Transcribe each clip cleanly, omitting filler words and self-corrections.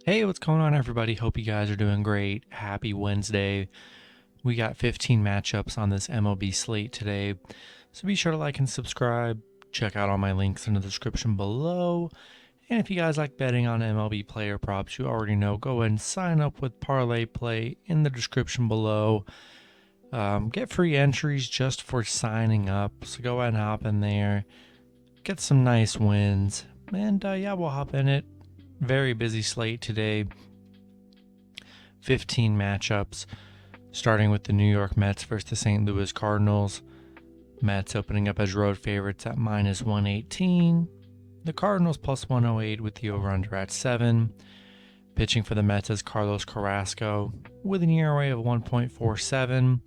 Hey, what's going on, everybody? Hope you guys are doing great. Happy Wednesday. We got 15 matchups on this MLB slate today, so be sure to like and subscribe. Check out all my links in the description below. And if you guys like betting on MLB player props, you already know, go ahead and sign up with Parlay Play in the description below. Get free entries just for signing up, so go ahead and hop in there. Get some nice wins. And yeah, we'll hop in it. Very busy slate today. 15 matchups, starting with the New York Mets versus the St. Louis Cardinals. Mets opening up as road favorites at minus 118. The Cardinals plus 108 with the over-under at 7. Pitching for the Mets is Carlos Carrasco with an ERA of 1.47.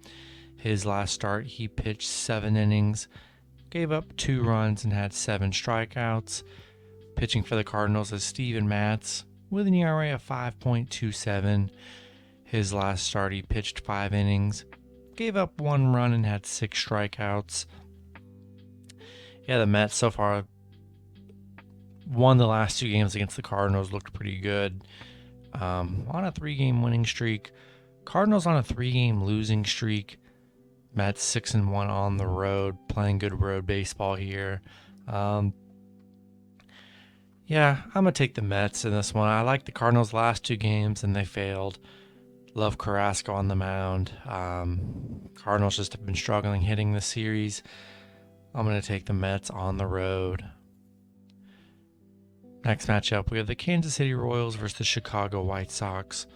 His last start, he pitched 7 innings, gave up 2 runs, and had 7 strikeouts. Pitching for the Cardinals is Steven Matz with an ERA of 5.27. His last start, he pitched 5 innings, gave up 1 run, and had 6 strikeouts. Yeah, the Mets so far won the last 2 games against the Cardinals, looked pretty good. On a 3-game winning streak. Cardinals on a 3-game losing streak. Mets 6-1 on the road, playing good road baseball here. Yeah, I'm going to take the Mets in this one. I like the Cardinals' last 2 games, and they failed. Love Carrasco on the mound. Cardinals just have been struggling hitting this series. I'm going to take the Mets on the road. Next matchup, we have the Kansas City Royals versus the Chicago White Sox.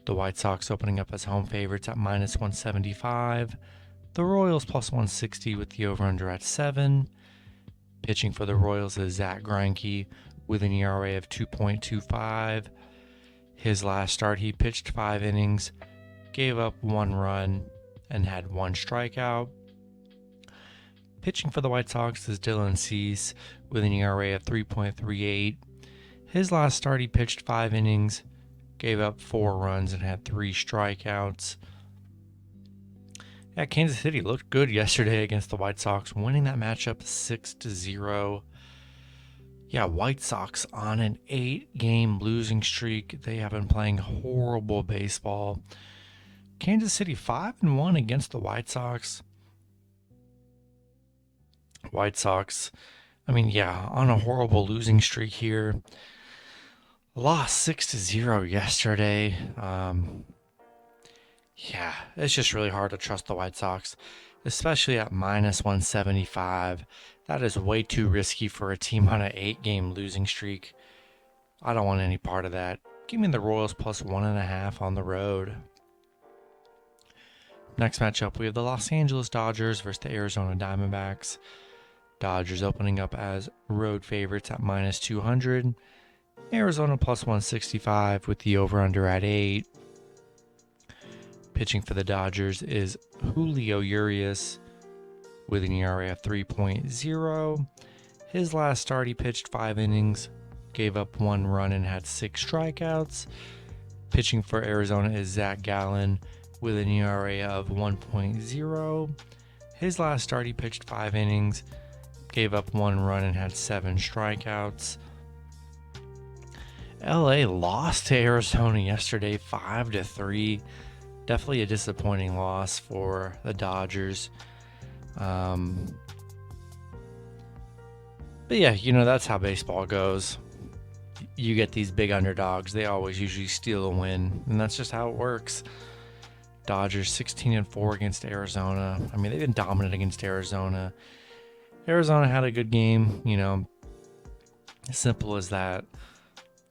The White Sox opening up as home favorites at minus 175. The Royals plus 160 with the over-under at 7. Pitching for the Royals is Zach Greinke with an ERA of 2.25. His last start, he pitched 5 innings, gave up 1 run, and had 1 strikeout. Pitching for the White Sox is Dylan Cease with an ERA of 3.38. His last start, he pitched 5 innings, gave up 4 runs, and had 3 strikeouts. Yeah, Kansas City looked good yesterday against the White Sox, winning that matchup 6-0. Yeah, White Sox on an 8-game losing streak. They have been playing horrible baseball. Kansas City 5-1 against the White Sox. White Sox, on a horrible losing streak here. Lost 6-0 yesterday. Yeah, it's just really hard to trust the White Sox, especially at minus 175. That is way too risky for a team on an 8-game losing streak. I don't want any part of that. Give me the Royals plus 1.5 on the road. Next matchup, we have the Los Angeles Dodgers versus the Arizona Diamondbacks. Dodgers opening up as road favorites at minus 200. Arizona plus 165 with the over-under at 8. Pitching for the Dodgers is Julio Urias with an ERA of 3.0. His last start, he pitched 5 innings, gave up 1 run, and had 6 strikeouts. Pitching for Arizona is Zach Gallen with an ERA of 1.0. His last start, he pitched 5 innings, gave up 1 run, and had 7 strikeouts. LA lost to Arizona yesterday 5-3. Definitely a disappointing loss for the Dodgers. But yeah, that's how baseball goes. You get these big underdogs. They always usually steal a win, and that's just how it works. Dodgers 16-4 against Arizona. They've been dominant against Arizona. Arizona had a good game, simple as that.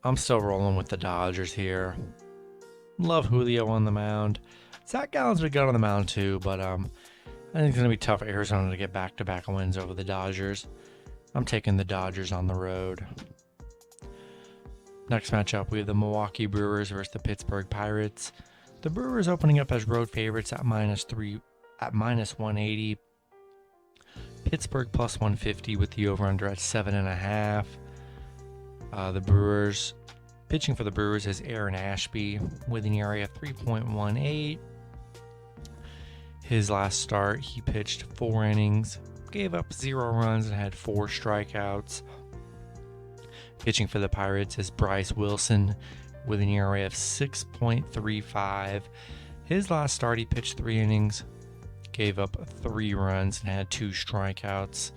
I'm still rolling with the Dodgers here. Love Julio on the mound. Zach Gallen's been good on the mound too, but I think it's going to be tough for Arizona to get back-to-back wins over the Dodgers. I'm taking the Dodgers on the road. Next matchup, we have the Milwaukee Brewers versus the Pittsburgh Pirates. The Brewers opening up as road favorites at minus 180. Pittsburgh plus 150 with the over-under at 7.5. The Brewers, pitching for the Brewers is Aaron Ashby with an ERA of 3.18. His last start, he pitched 4 innings, gave up 0 runs, and had 4 strikeouts. Pitching for the Pirates is Bryce Wilson with an ERA of 6.35. His last start, he pitched 3 innings, gave up 3 runs, and had 2 strikeouts.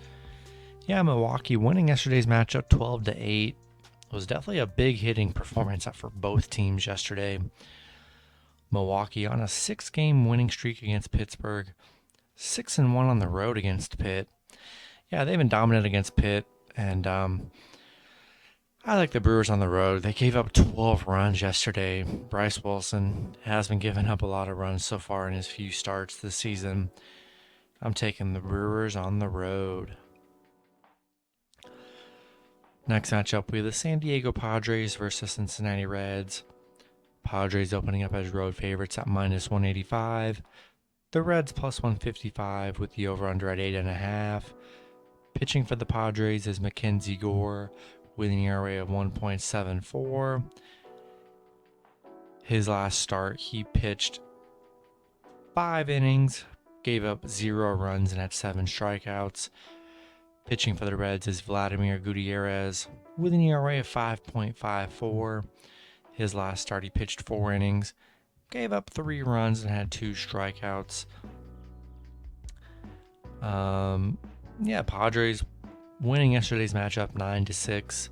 Yeah, Milwaukee winning yesterday's matchup 12-8. It was definitely a big hitting performance for both teams yesterday. Milwaukee on a 6-game winning streak against Pittsburgh, 6-1 on the road against Pitt. Yeah, they've been dominant against Pitt, and I like the Brewers on the road. They gave up 12 runs yesterday. Bryce Wilson has been giving up a lot of runs so far in his few starts this season. I'm taking the Brewers on the road. Next matchup, we have the San Diego Padres versus Cincinnati Reds. Padres opening up as road favorites at -185. The Reds +155 with the over-under at 8.5. Pitching for the Padres is Mackenzie Gore with an ERA of 1.74. His last start, he pitched 5 innings, gave up 0 runs, and had 7 strikeouts. Pitching for the Reds is Vladimir Gutierrez with an ERA of 5.54. His last start, he pitched 4 innings, gave up 3 runs, and had 2 strikeouts. Padres winning yesterday's matchup 9-6.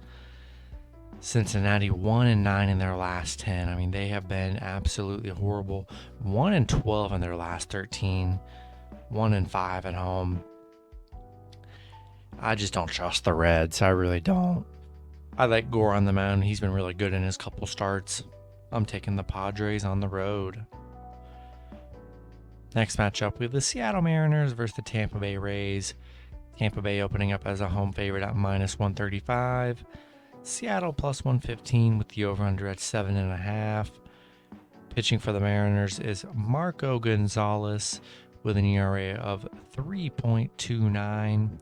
Cincinnati 1-9 in their last 10. I mean, they have been absolutely horrible. 1-12 in their last 13. 1-5 at home. I just don't trust the Reds. I really don't. I like Gore on the mound. He's been really good in his couple starts. I'm taking the Padres on the road. Next matchup, we have the Seattle Mariners versus the Tampa Bay Rays. Tampa Bay opening up as a home favorite at -135. Seattle +115 with the over-under at 7.5. Pitching for the Mariners is Marco Gonzalez with an ERA of 3.29.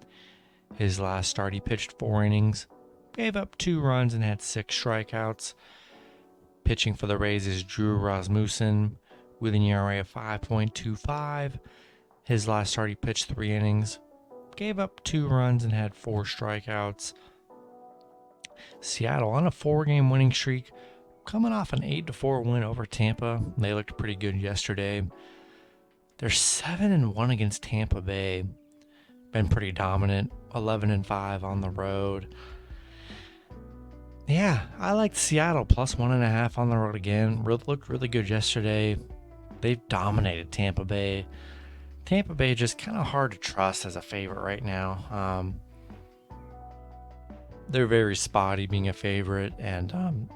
His last start, he pitched 4 innings, gave up 2 runs, and had 6 strikeouts. Pitching for the Rays is Drew Rasmussen with an ERA of 5.25. His last start, he pitched 3 innings, gave up 2 runs, and had 4 strikeouts. Seattle on a 4-game winning streak, coming off an 8-4 win over Tampa. They looked pretty good yesterday. They're 7-1 against Tampa Bay. Been pretty dominant. 11-5 on the road. Yeah, I like Seattle +1.5 on the road again. Looked really good yesterday. They've dominated Tampa Bay. Tampa Bay just kind of hard to trust as a favorite right now. They're very spotty being a favorite, and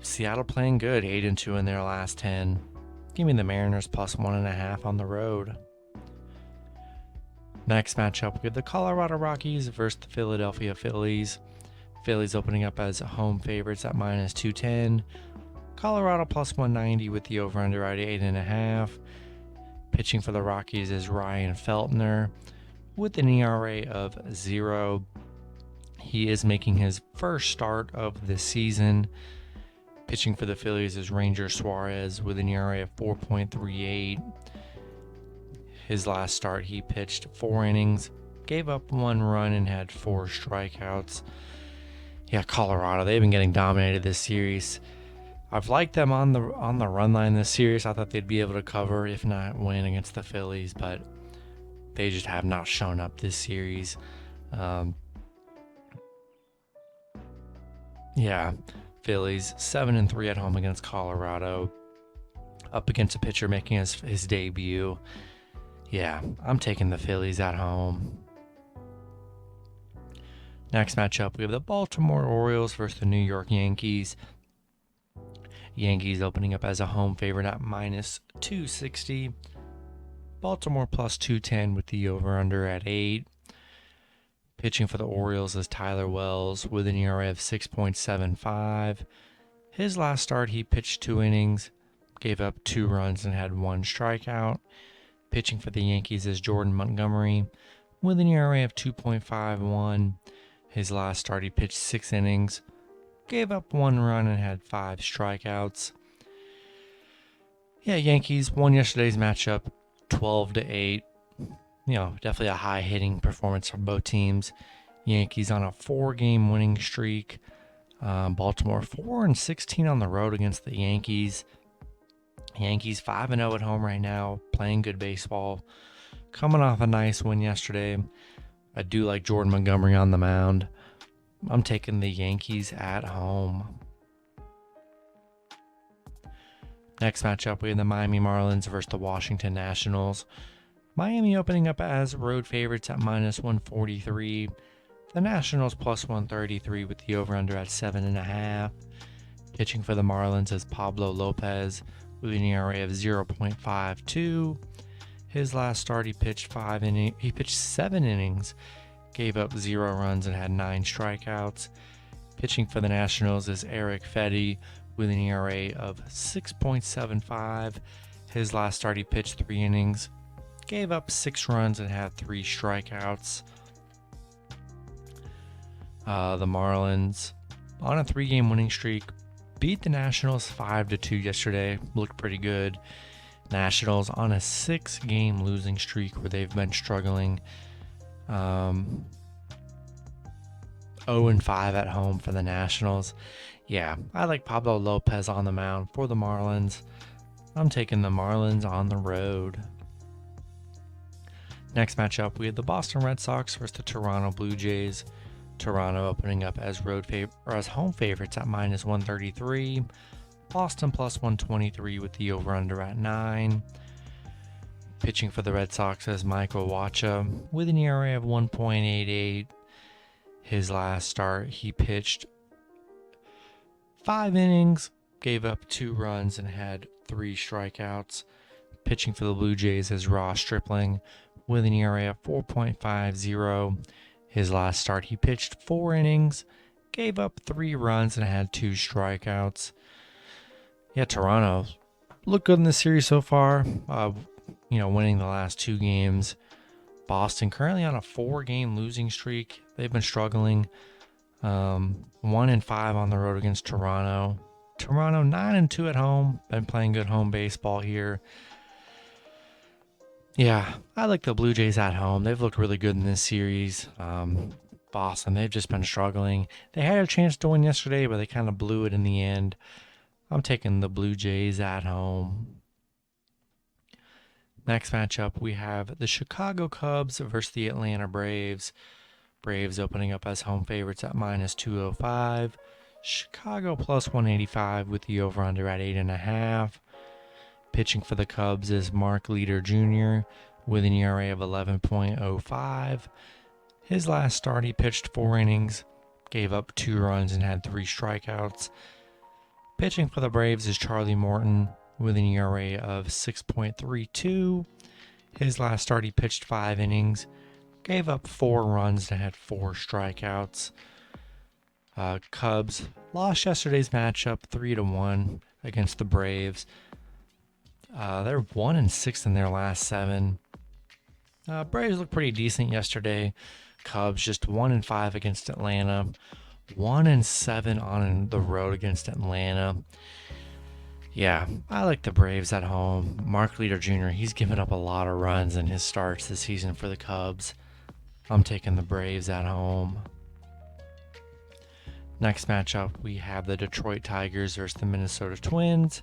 Seattle playing good, 8-2 in their last 10. Give me the Mariners +1.5 on the road. Next matchup, we have the Colorado Rockies versus the Philadelphia Phillies. Phillies opening up as home favorites at -210. Colorado +190 with the over-under at 8.5. Pitching for the Rockies is Ryan Feltner with an ERA of 0. He is making his first start of the season. Pitching for the Phillies is Ranger Suarez with an ERA of 4.38. His last start, he pitched 4 innings, gave up 1 run, and had 4 strikeouts. Yeah, Colorado, they've been getting dominated this series. I've liked them on the run line this series. I thought they'd be able to cover, if not win, against the Phillies, but they just have not shown up this series. Phillies 7-3 at home against Colorado. Up against a pitcher making his debut. Yeah, I'm taking the Phillies at home. Next matchup, we have the Baltimore Orioles versus the New York Yankees. Yankees opening up as a home favorite at -260. Baltimore +210 with the over-under at 8. Pitching for the Orioles is Tyler Wells with an ERA of 6.75. His last start, he pitched 2 innings, gave up 2 runs, and had 1 strikeout. Pitching for the Yankees is Jordan Montgomery with an ERA of 2.51. His last start, he pitched 6 innings, gave up 1 run, and had 5 strikeouts. Yeah, Yankees won yesterday's matchup 12-8. Definitely a high hitting performance from both teams. Yankees on a 4-game winning streak. Baltimore 4-16 on the road against the Yankees. Yankees 5-0 at home right now, playing good baseball. Coming off a nice win yesterday. I do like Jordan Montgomery on the mound. I'm taking the Yankees at home. Next matchup, we have the Miami Marlins versus the Washington Nationals. Miami opening up as road favorites at -143. The Nationals +133 with the over-under at 7.5. Pitching for the Marlins is Pablo Lopez with an ERA of 0.52. His last start, he pitched 7 innings, gave up 0 runs and had 9 strikeouts. Pitching for the Nationals is Eric Fedde with an ERA of 6.75. His last start, he pitched 3 innings, gave up 6 runs and had 3 strikeouts. The Marlins, on a 3-game winning streak, beat the Nationals 5-2 yesterday. Looked pretty good. Nationals on a 6-game losing streak where they've been struggling. 0-5 at home for the Nationals. Yeah, I like Pablo Lopez on the mound for the Marlins. I'm taking the Marlins on the road. Next matchup, we have the Boston Red Sox versus the Toronto Blue Jays. Toronto opening up as home favorites at -133. Boston +123 with the over-under at 9. Pitching for the Red Sox is Michael Wacha with an ERA of 1.88. His last start, he pitched 5 innings, gave up 2 runs, and had 3 strikeouts. Pitching for the Blue Jays is Ross Stripling with an ERA of 4.50. His last start, he pitched 4 innings, gave up 3 runs, and had 2 strikeouts. Yeah, Toronto looked good in the series so far, winning the last 2 games. Boston currently on a 4-game losing streak. They've been struggling. 1-5 on the road against Toronto. Toronto 9-2 at home. Been playing good home baseball here. Yeah, I like the Blue Jays at home. They've looked really good in this series. Boston, they've just been struggling. They had a chance to win yesterday, but they kind of blew it in the end. I'm taking the Blue Jays at home. Next matchup, we have the Chicago Cubs versus the Atlanta Braves. Braves opening up as home favorites at -205. Chicago +185 with the over-under at 8.5. Pitching for the Cubs is Mark Leiter Jr. with an ERA of 11.05. His last start, he pitched 4 innings, gave up 2 runs, and had 3 strikeouts. Pitching for the Braves is Charlie Morton with an ERA of 6.32. His last start, he pitched 5 innings, gave up 4 runs, and had 4 strikeouts. Cubs lost yesterday's matchup 3-1 against the Braves. They're 1-6 in their last 7. Braves looked pretty decent yesterday. Cubs just 1-5 against Atlanta. 1-7 on the road against Atlanta. Yeah, I like the Braves at home. Mark Leiter Jr., he's given up a lot of runs in his starts this season for the Cubs. I'm taking the Braves at home. Next matchup, we have the Detroit Tigers versus the Minnesota Twins.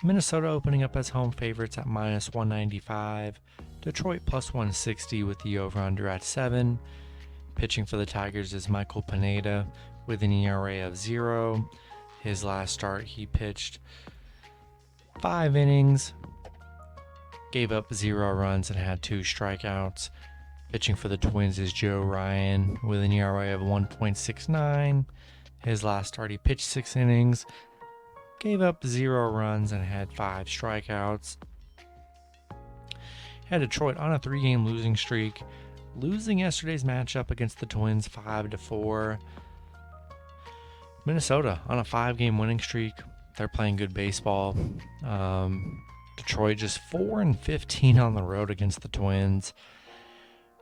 Minnesota opening up as home favorites at -195. Detroit +160 with the over-under at 7. Pitching for the Tigers is Michael Pineda with an ERA of 0. His last start, he pitched 5 innings, gave up 0 runs, and had 2 strikeouts. Pitching for the Twins is Joe Ryan with an ERA of 1.69. His last start, he pitched 6 innings, gave up 0 runs, and had 5 strikeouts. Had Detroit on a 3-game losing streak, losing yesterday's matchup against the Twins 5-4. Minnesota on a 5-game winning streak. They're playing good baseball. Detroit just 4-15 on the road against the Twins.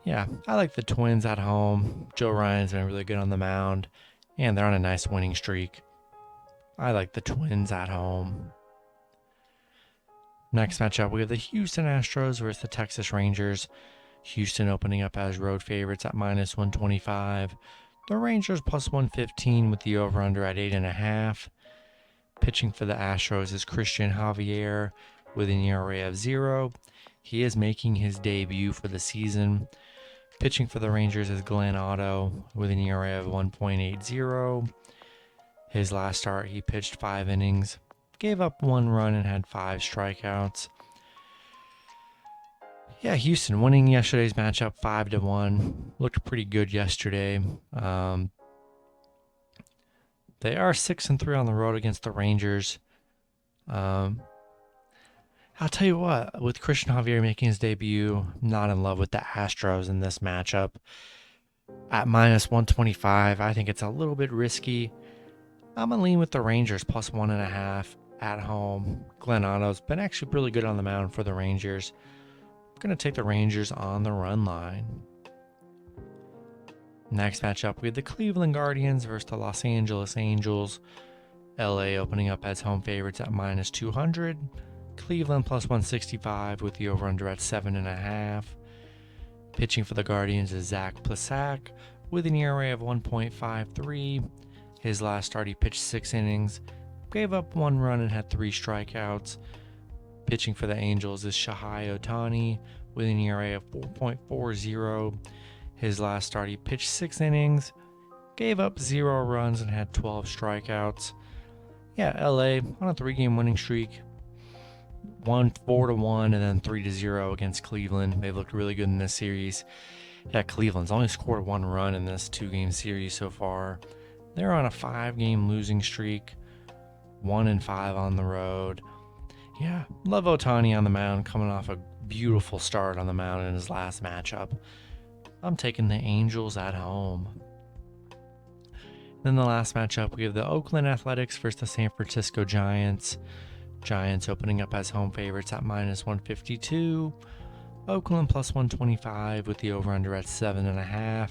Yeah, I like the Twins at home. Joe Ryan's been really good on the mound, and they're on a nice winning streak. I like the Twins at home. Next matchup, we have the Houston Astros versus the Texas Rangers. Houston opening up as road favorites at -125. The Rangers plus 115 with the over-under at 8.5. Pitching for the Astros is Christian Javier with an ERA of 0. He is making his debut for the season. Pitching for the Rangers is Glenn Otto with an ERA of 1.80. His last start, he pitched 5 innings, gave up 1 run and had 5 strikeouts. Yeah, Houston winning yesterday's matchup 5-1. Looked pretty good yesterday. They are 6-3 on the road against the Rangers. I'll tell you what, with Christian Javier making his debut, not in love with the Astros in this matchup. At minus 125, I think it's a little bit risky. I'm going to lean with the Rangers plus 1.5 at home. Glenn Otto's been actually really good on the mound for the Rangers. I'm going to take the Rangers on the run line. Next matchup, we have the Cleveland Guardians versus the Los Angeles Angels. LA opening up as home favorites at minus 200. Cleveland plus 165 with the over-under at 7.5. Pitching for the Guardians is Zach Plesac with an ERA of 1.53. His last start, he pitched 6 innings, gave up 1 run and had 3 strikeouts. Pitching for the Angels is Shohei Ohtani with an ERA of 4.40. His last start, he pitched 6 innings, gave up 0 runs and had 12 strikeouts. Yeah, LA on a 3-game winning streak. 4-1 and then 3-0 against Cleveland. They've looked really good in this series. Yeah, Cleveland's only scored 1 run in this 2-game series so far. They're on a 5-game losing streak. 1-5 on the road. Yeah, love Ohtani on the mound, coming off a beautiful start on the mound in his last matchup. I'm taking the Angels at home. Then the last matchup, we have the Oakland Athletics versus the San Francisco Giants. Giants opening up as home favorites at minus 152. Oakland plus 125 with the over-under at 7.5.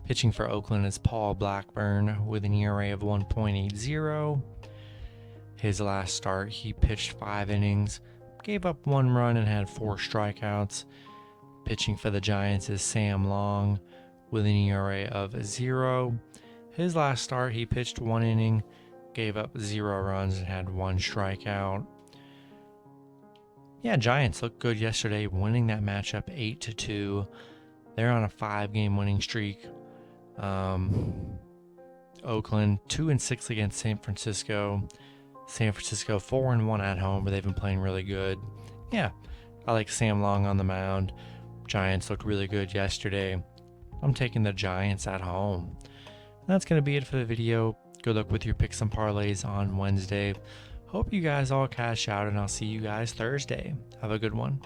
Pitching for Oakland is Paul Blackburn with an ERA of 1.80. His last start, he pitched 5 innings, gave up 1 run and had 4 strikeouts. Pitching for the Giants is Sam Long with an ERA of 0. His last start, he pitched 1 inning, gave up 0 runs and had 1 strikeout. Yeah, Giants looked good yesterday, winning that matchup 8-2. They're on a 5-game winning streak. Oakland 2-6 against San Francisco. San Francisco 4-1 at home, but they've been playing really good. Yeah, I like Sam Long on the mound. Giants looked really good yesterday. I'm taking the Giants at home. That's going to be it for the video. Good luck with your picks and parlays on Wednesday. Hope you guys all cash out, and I'll see you guys Thursday. Have a good one.